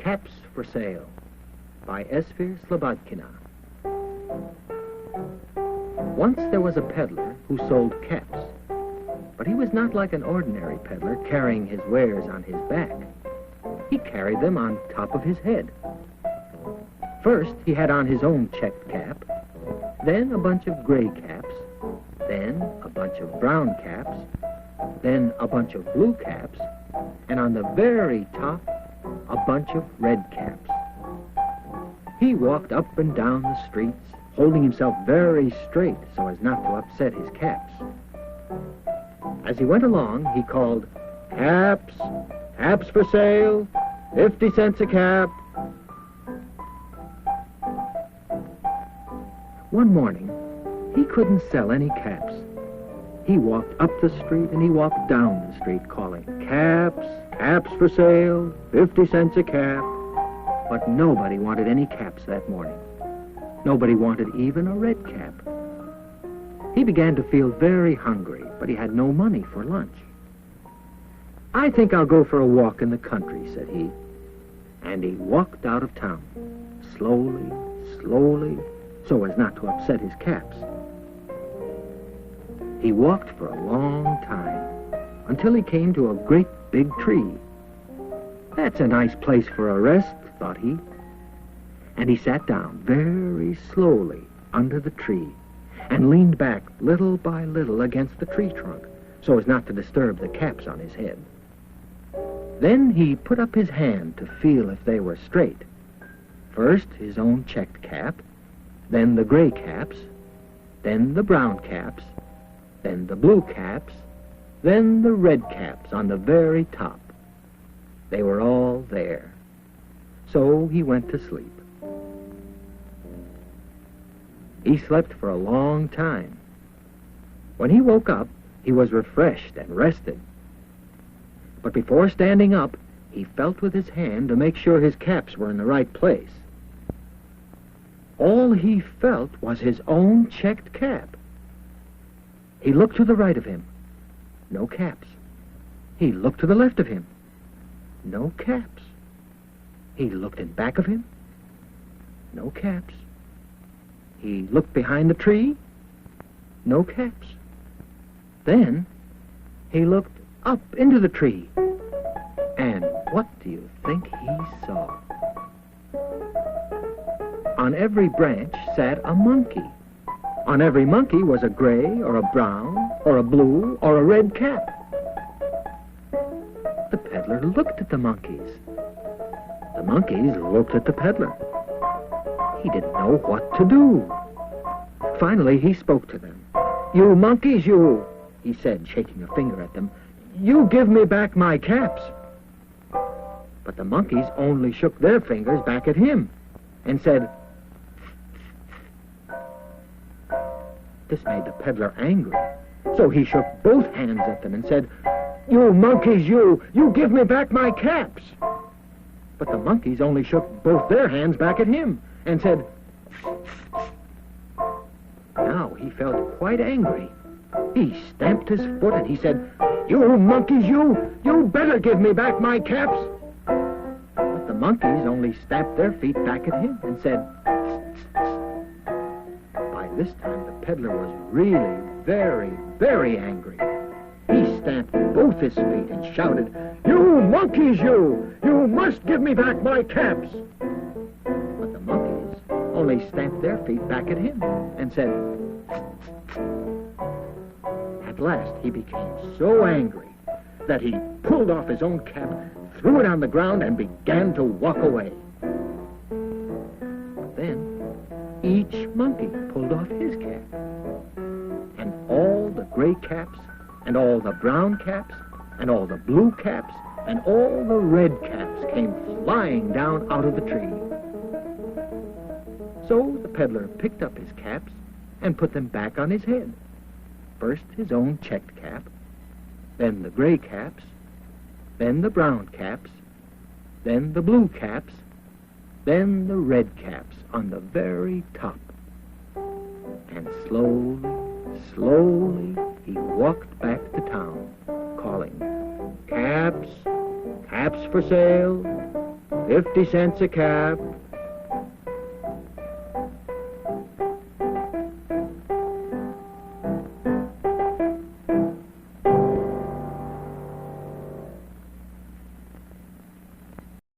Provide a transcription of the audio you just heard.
Caps for Sale by Esphyr Slobodkina. Once there was a peddler who sold caps, but he was not like an ordinary peddler carrying his wares on his back. He carried them on top of his head. First, he had on his own checked cap, then a bunch of gray caps, then a bunch of brown caps, then a bunch of blue caps, and on the very top, a bunch of red caps. He walked up and down the streets, holding himself very straight so as not to upset his caps. As he went along, he called, "Caps, caps for sale, 50 cents a cap." One morning, he couldn't sell any caps. He walked up the street and he walked down the street calling, "Caps, caps for sale, 50 cents a cap." But nobody wanted any caps that morning. Nobody wanted even a red cap. He began to feel very hungry, but he had no money for lunch. "I think I'll go for a walk in the country," said he. And he walked out of town, slowly, slowly, so as not to upset his caps. He walked for a long time, until he came to a great big tree. "That's a nice place for a rest," thought he. And he sat down very slowly under the tree and leaned back little by little against the tree trunk so as not to disturb the caps on his head. Then he put up his hand to feel if they were straight. First his own checked cap, then the gray caps, then the brown caps, then the blue caps, then the red caps on the very top. They were all there. So he went to sleep. He slept for a long time. When he woke up, he was refreshed and rested. But before standing up, he felt with his hand to make sure his caps were in the right place. All he felt was his own checked cap. He looked to the right of him. No caps. He looked to the left of him. No caps. He looked in back of him. No caps. He looked behind the tree. No caps. Then he looked up into the tree. And what do you think he saw? On every branch sat a monkey. On every monkey was a gray or a brown or a blue or a red cap. The peddler looked at the monkeys. The monkeys looked at the peddler. He didn't know what to do. Finally, he spoke to them. "You monkeys, you," he said, shaking a finger at them, "you give me back my caps." But the monkeys only shook their fingers back at him and said, This made the peddler angry. So he shook both hands at them and said, "You monkeys, you give me back my caps." But the monkeys only shook both their hands back at him and said, Now he felt quite angry. He stamped his foot and he said, "You monkeys, you better give me back my caps." But the monkeys only stamped their feet back at him and said, By this time the peddler was really very, very angry. He stamped both his feet and shouted, "You monkeys, you must give me back my caps." But the monkeys only stamped their feet back at him and said, At last he became so angry that he pulled off his own cap, threw it on the ground, and began to walk away. But then each monkey pulled off his cap, and all the gray caps, and all the brown caps, and all the blue caps, and all the red caps came flying down out of the tree. So the peddler picked up his caps and put them back on his head. First his own checked cap, then the gray caps, then the brown caps, then the blue caps, then the red caps on the very top. And slowly, slowly, he walked back to town, calling, "Caps, caps for sale, 50 cents a cap,